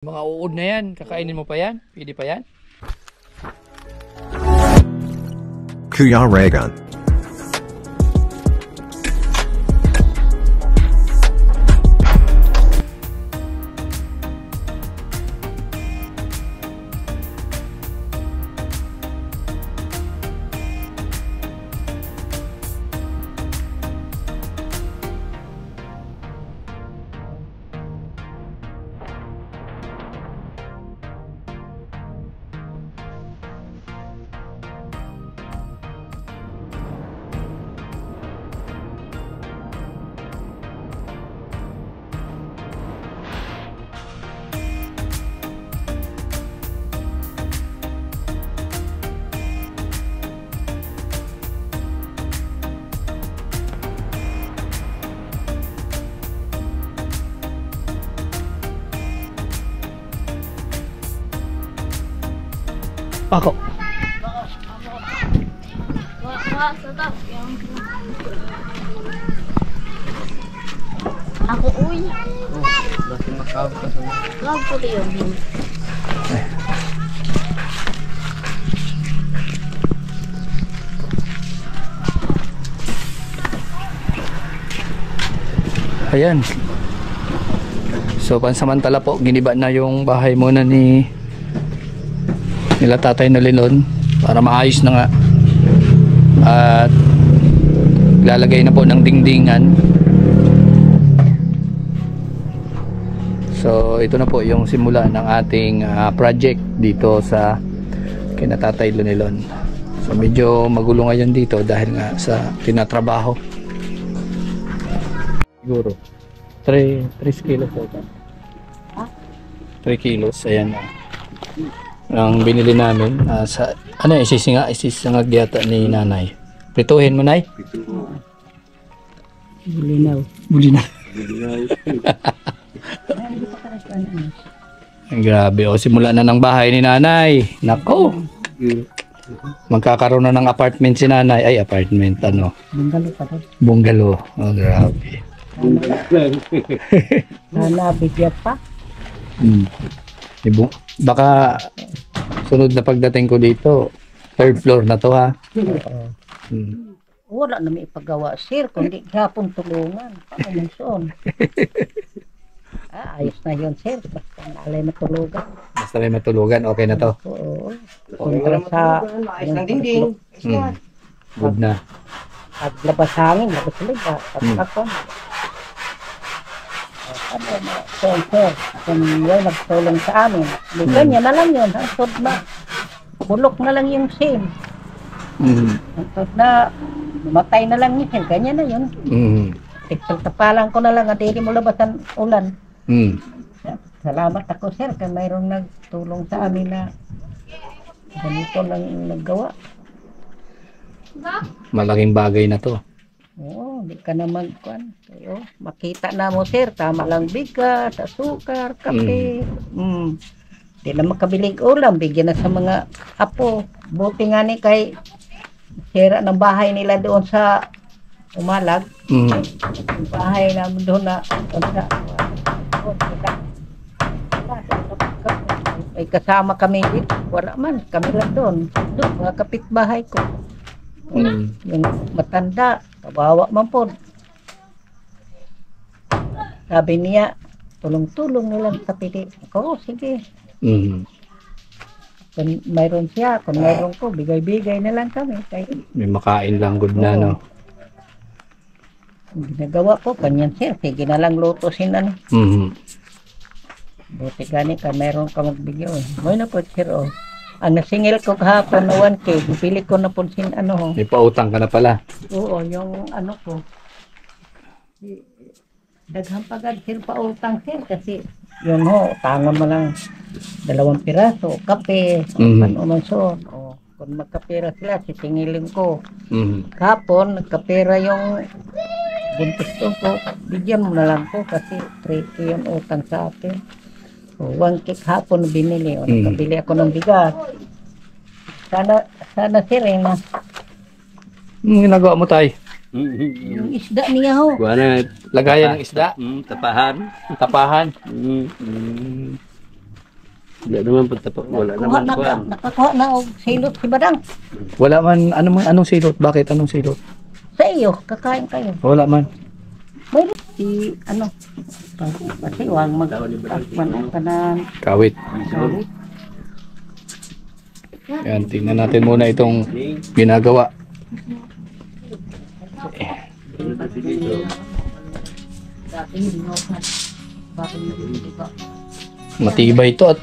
Mga uod na yan, kakainin mo pa yan? Pwede pa yan? Kuya Regan. Ako. Ako uy. Bakit makawag ka sa mga? Love ko din yun. Ayan. So pansamantala po, giniba na yung bahay muna nila Tatay Nolilon para maayos na nga. At lalagay na po ng dingdingan. So ito na po yung simula ng ating project dito sa kina Tatay Nolilon. So medyo magulo ngayon dito dahil nga sa tinatrabaho. Siguro 3 kilos po. 3 kilos, ayan ang binili namin sa ano, isisingag yata ni nanay. Prituhin mo, nay? Bulinaw. Grabe, o simula na ng bahay ni nanay. Nako, magkakaroon na ng apartment si nanay. Ay, apartment, ano? Bungalo pa rin. Bungalow. Oh, grabe. Nanabigyan pa. Baka sunod na pagdating ko dito, 3rd floor na to, ha? Wala na may ipagawa, sir. Kundi hapon tulungan. Paano ayos na yun, sir. Basta nalay matulugan. Basta may matulugan, okay na to. Oo. Kontra sa... Ayos ng dingding. Good na. At labas hangin, labas liga. At ako. Ano na, sir. Kung yun, nagtulong sa amin. Ganyan na lang yun. Hantod na. Bulok na lang yung sim. Hantod na, matay na lang yun. Ganyan na yun. Tigpagtapalan ko na lang at hindi mo labasan ulan. Salamat ako, sir, kaya mayroong nagtulong sa amin na ganito lang naggawa. Malaking bagay na to. Oo, di ka na magkuhan. Makita na mo, sir, tama lang bigas, asukar, kape. Di na makabiling ulam, bigyan na sa mga apo. Buti nga ni kay sira ng bahay nila doon sa Umalag. Yung bahay namin doon na may kasama kami dito. Wala man, kami lang doon. Doon, mga kapitbahay ko. Yung matanda, kawawa man po. Sabi niya, tulong-tulong nilang sa pili. Ako, sige. Kung mayroon siya, kung mayroon ko, bigay-bigay na lang kami. May makain lang, good na, no? Ang ginagawa ko, kanyan sir, sige na lang lutusin ano. Buti gani ka, mayroon ka magbigyo. May na po sir, oh. Ang nasingil ko kahapon na 1K, pili ko na po sin ano. May pautang ka na pala. Oo, yung ano ko. Daghang pagad sir pautang sir kasi yun ho, tangan mo lang 2 piraso, kape, ano man so. Oh, kung magkapera sila, sisingilin ko. Kahapon, nagkapera yung buntis ko, bigyan mo na lang ko kasi 3K yung utang sa akin. O, 1 cake hapon binili. O, nakabili ako ng bigas. Sana sir eh na. Ginagawa mo, tay? Yung isda niya ho. Kuha Lagayan ng isda? tapahan. Tapahan? Wala naman pagtapo. Wala naman kuwan. Nakakuha na og silot si Badang. Wala man, anong silot? Bakit? Anong silot? Sa iyo, kakain kayo. Wala man. May si ano, kasi wag mag-asman kanan. Kawit. Yan, tingnan natin muna itong ginagawa. Matibay ito at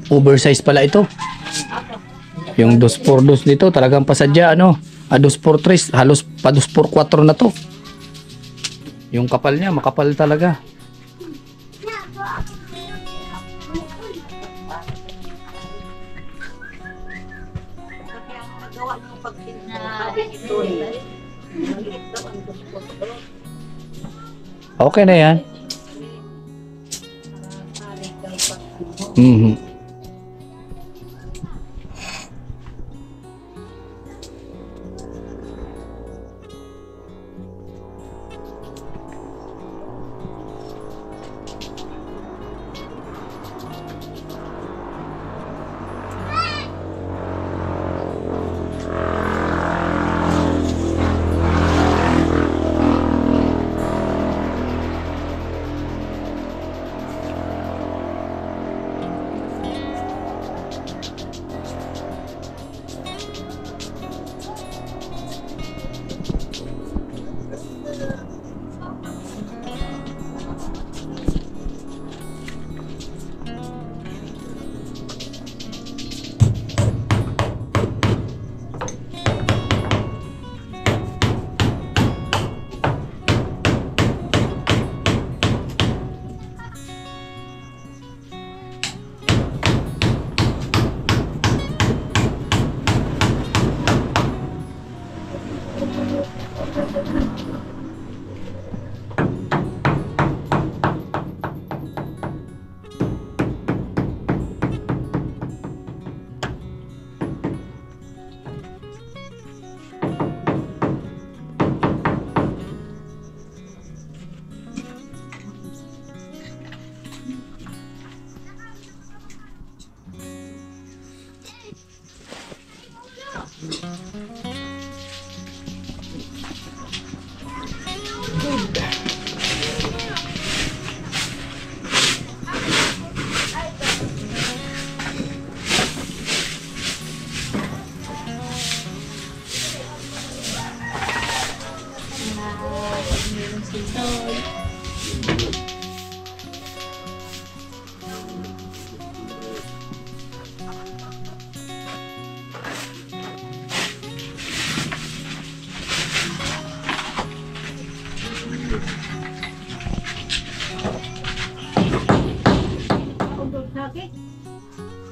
oversize pala ito. Yung 2x2 nito talagang pasadya ano. 2x3 halos pa 2x4 na to. Yung kapal niya makapal talaga. Okay na yan. Mhm.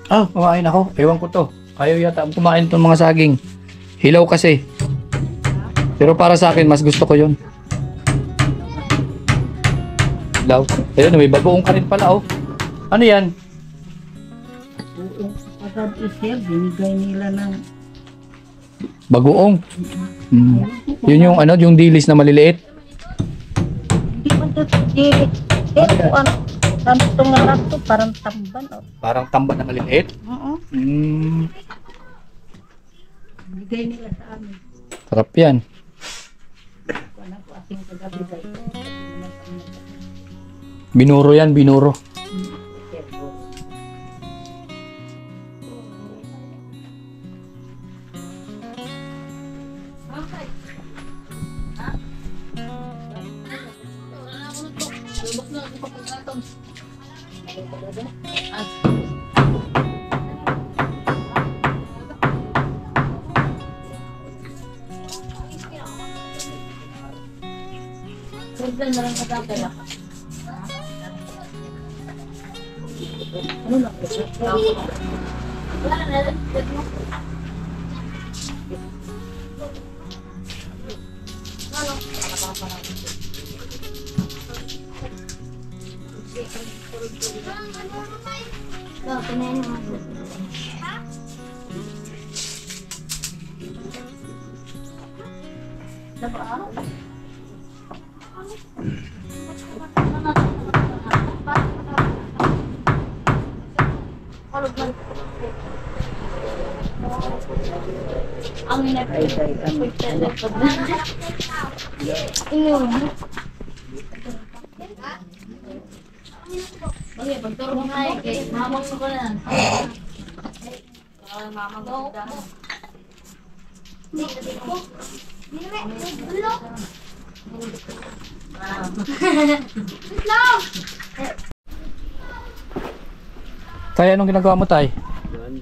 Ah, kumain ako. Ewan ko to. Ayaw yata kumain itong mga saging. Hilaw kasi. Pero para sa akin, mas gusto ko yun. Hilaw. Ayun, may bagoong ka rin pala, oh. Ano yan? Agad isir, binigay nila ng Bagoong. Yun yung ano, yung dilis na maliliit. hindi man ito dilit. Ano itong anak to, parang tamban. Oh. Parang tamban na maliliit. Oo. Binigay nila sa amin. Sarap yan. Anak ko ating kagabigay. Binuro yan, binuro. Tay, anong ginagawa mo, Tay? Yan.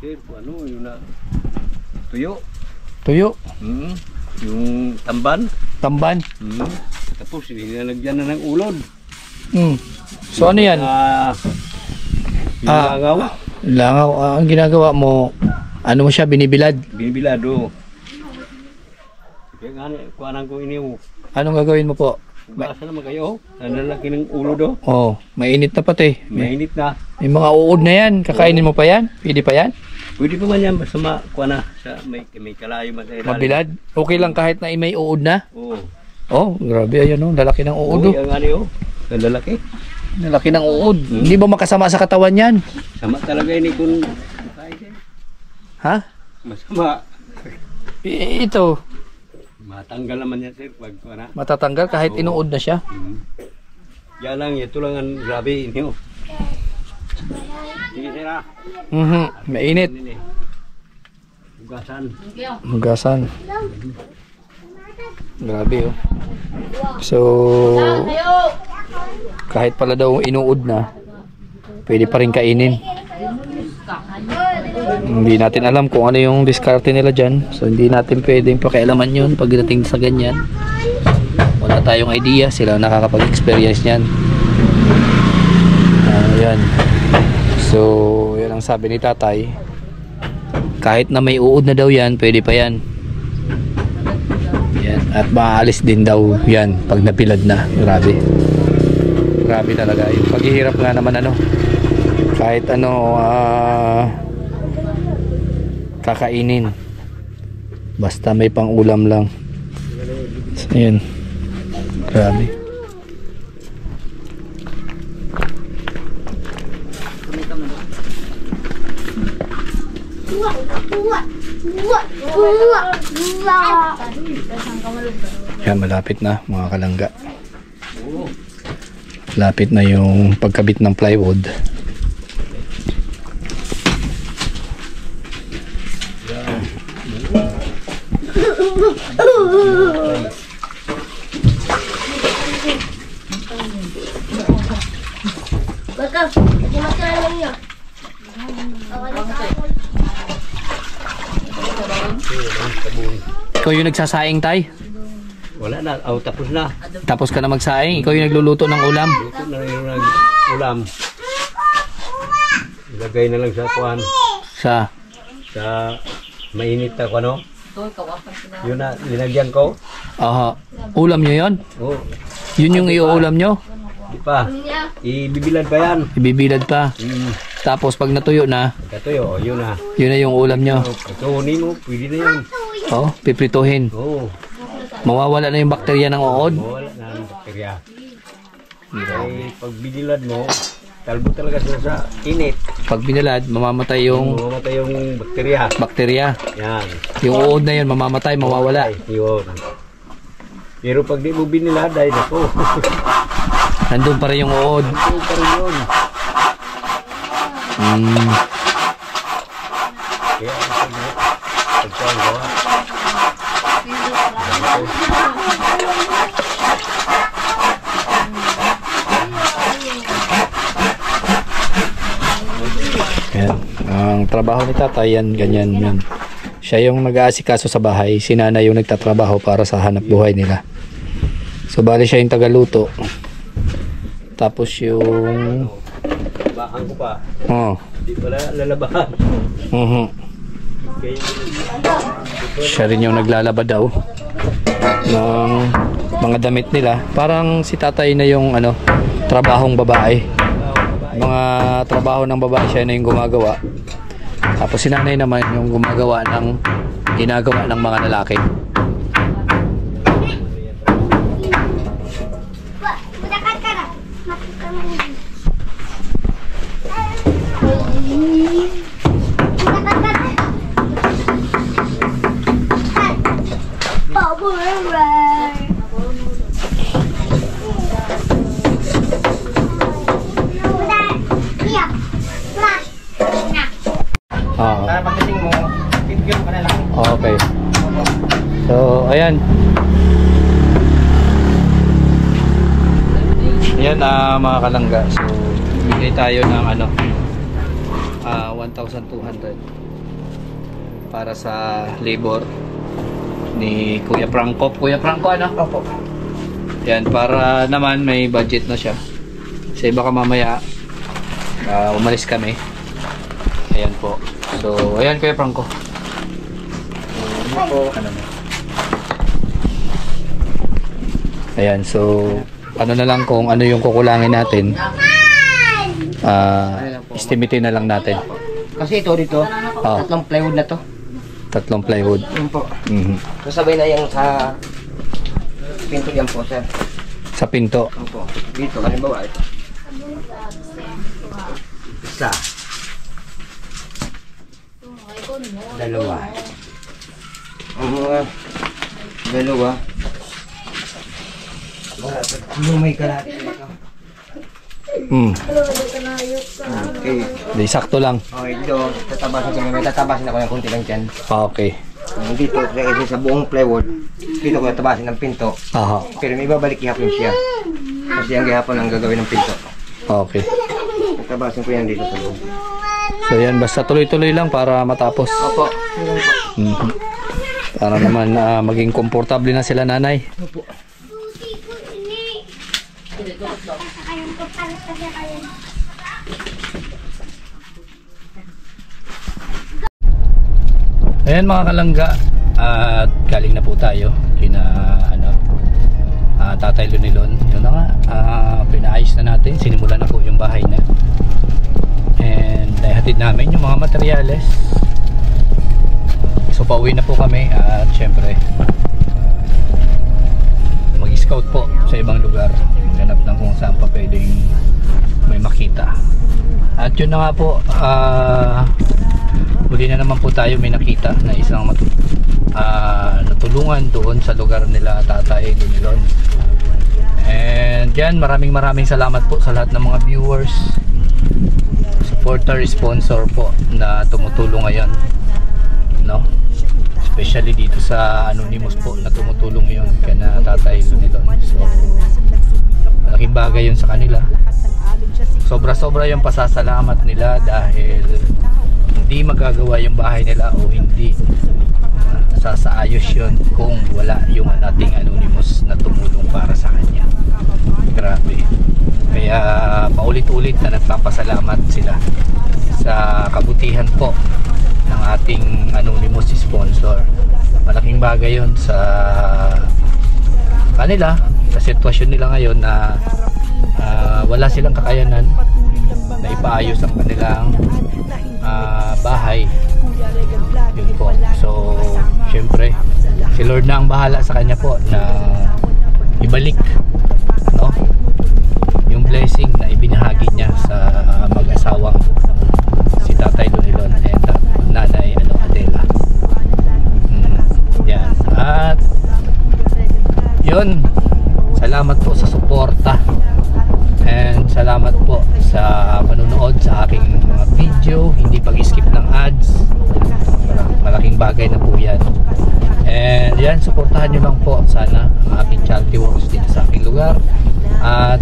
Sir, ano, yun na. Tuyo. Tuyo, Yung tamban. tamban. Tapos, nilalagyan na ng ulod. So ano yan? Yung langaw. Langaw, ang ginagawa mo, ano mo siya, binibilad? Binibilado. Kaya nga, kuhanan ko iniw. Anong gagawin mo po? Basa naman kayo. Nalalaki ng ulod, oh. Oh, mainit na pati. Mainit na. May mga uod na yan. Kakainin mo pa yan? Pwede pa yan? Pwede pa man yan, basta kuha na. May kalayo man sa ilalim. Mabilad? Okay lang kahit na may uod na? Oo. Oh, grabe. Ayan oh, lalaki ng uod. Uy, ang ano, lalaki. Lalaki ng uod. Hindi ba makasama sa katawan yan? Sama talaga ini kung Ha? masama. Ito, Matanggal naman yan, sir, pag kuha na. matatanggal kahit inuod na siya. Yan lang, ito lang ang grabe inyo. Sige, sir, ha. Mainit. Hugasan. Hugasan. Grabe oh. So, kahit pala daw inuod na, pwede pa rin kainin. Hindi natin alam kung ano yung diskarte nila dyan. So hindi natin pwedeng pakialaman yun pagdating sa ganyan. Wala tayong idea. Sila nakakapag-experience nyan. Ayan. So yan ang sabi ni tatay. Kahit na may uod na daw yan, pwede pa yan. Yan. At maaalis din daw yan pag napilad na. Grabe. Grabe talaga. Yung paghihirap nga naman ano. Kahit ano kakainin, basta may pang ulam lang. So, yun. Grabe. Yan, malapit na mga kalangga. Malapit na yung pagkabit ng plywood. Ikaw yung nagsasaing, tay? Wala na, tapos na. Tapos ka na magsaing? Ikaw yung nagluluto ng ulam? Luto na yung ulam. Ilagay na lang sa kuhan. Sa mainit na ano. Yun na, linagyan ko. Aha. Ulam nyo yun? Oo. Yun yung iuulam nyo? Di pa. Ibibilad pa yan. Ibibilad pa. Tapos pag natuyo na, Katuyo, yun na. yun na yung ulam nyo. Katuhunin mo, pwede na yun. Oh, piprituhin. Oo. Mawawala na yung bakterya ng uod. Mawala na ang bakterya. Ay, pag binilad mo, talbo talaga sila sa init. Pag binalad, mamamatay yung Mamatay yung bakterya. bakterya. Yan. Yung uod na yun, mamamatay, mawawala. Yun. Pero pag di mo binilad, ay nako. Nandun pa rin yung uod. Ito pa rin yun. Kaya ang gawa. Yan. Ang trabaho ni tatay, yan, ganyan yan. Siya yung nag-aasikaso sa bahay. Si nanay yung nagtatrabaho para sa hanap buhay nila. So bali siya yung tagaluto. Tapos yung Bahan ko pa. oh. Di pala lalabahan. Kaya Siya rin yung naglalaba daw ng mga damit nila. Parang si tatay na yung ano, trabahong babae. Mga trabaho ng babae siya na yung gumagawa. Tapos si nanay naman yung gumagawa ng ginagawa ng mga lalaki. Oo. Para pagdating mo, pipigyan ka na lang. Okay. Opo. So, ayan. Ayan mga kalangga. So, bigay tayo ng 1,200 para sa labor ni Kuya Franco. Kuya Franco, ano? Opo. Yan, para naman may budget na siya. Kasi baka mamaya umalis kami. Ayan po. So, ayan Kuya Franco. Opo. Ayan, so ano na lang kung ano yung kukulangin natin. Estimatein na lang natin. Kasi ito dito, Ah. 3 plywood na to. 3 plywood. Yun po. Mhm. Kasabay na yung sa pinto yan po, sir. Sa pinto. Opo. Dito, halimbawa ito. Isa. Dalawa. Ang mga dalawa. Lumay kalahati ito. Okay. Di sakto lang. Okay, dito, tatabasin ko. May tatabasin ako ng konti lang dyan. Okay. Dito, sa buong plywood, dito ko tatabasin ng pinto. Aha. Pero may babalik ihapon siya. Kasi ang gihapon ang gagawin ng pinto. Okay. Tatabasin ko yan dito sa loob. So yan, basta tuloy-tuloy lang para matapos. Opo. Mhm. Para naman maging komportable na sila nanay. Opo. Ayan mga kalangga, at galing na po tayo kina Tatay Lunilon. Yun na nga, pinaayos na natin, sinimulan na po yung bahay na. And hatid namin yung mga materyales. So pauwi na po kami at syempre mag-scout po sa ibang lugar, maghanap lang kung saan pa pwedeng may makita. At yun na nga po, huli na naman po tayo, may nakita na isang natulungan doon sa lugar nila Tatay Lunilon. And yan, maraming salamat po sa lahat ng mga viewers, supporter, sponsor po na tumutulong ngayon, no? Especially dito sa Anonymous po na tumutulong ngayon kana Tatay Lunilon. So malaking bagay yun sa kanila. Sobra yung pasasalamat nila dahil hindi magagawa yung bahay nila o hindi sasaayos yun kung wala yung ating Anonymous na tumulong para sa kanya. Grabe. Kaya paulit-ulit na nagpapasalamat sila sa kabutihan po ng ating Anonymous sponsor. Malaking bagay yun sa kanila, sa sitwasyon nila ngayon na wala silang kakayanan na ipaayos ang kanilang bahay. Yun po. So syempre si Lord na ang bahala sa kanya po na ibalik, no, yung blessing na ibinahagi niya sa mag-asawang si Tatay Lunilon and Nanay Adela. Yan. At yun, salamat po sa suporta and salamat po sa panonood sa aking mga video, hindi pag-skip ng ads. Malaking bagay na po yan. And yan, suportahan nyo lang po sana ang aking charity works dito sa aking lugar at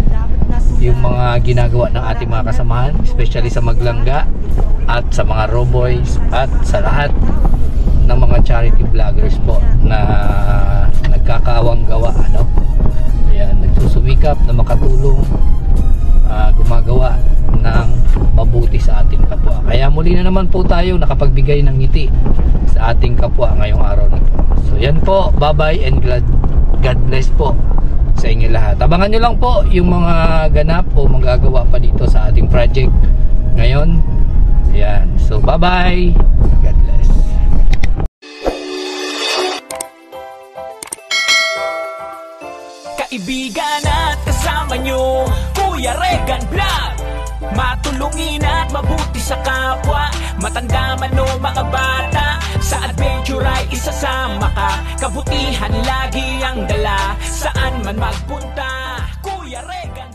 yung mga ginagawa ng ating mga kasamahan, especially sa Maglangga at sa mga Roboys at sa lahat ng mga charity vloggers po na nagkakawang gawa, ano? Ayan, nagsusumikap na makatulong, gumagawa ng mabuti sa ating kapwa. Kaya muli na naman po tayo nakapagbigay ng ngiti sa ating kapwa ngayong araw na po. So yan po, bye bye and God bless po sa inyo lahat. Abangan nyo lang po yung mga ganap o magagawa pa dito sa ating project ngayon. Ayan, so bye bye, God bless. Kaibigan at kasama nyo, Kuya Regan Vlog. Matulungin at mabuti sa kapwa, matanda man o mga bata, sa adventure ay isasama ka. Kabutihan lagi ang dala, saan man magpunta, Kuya Regan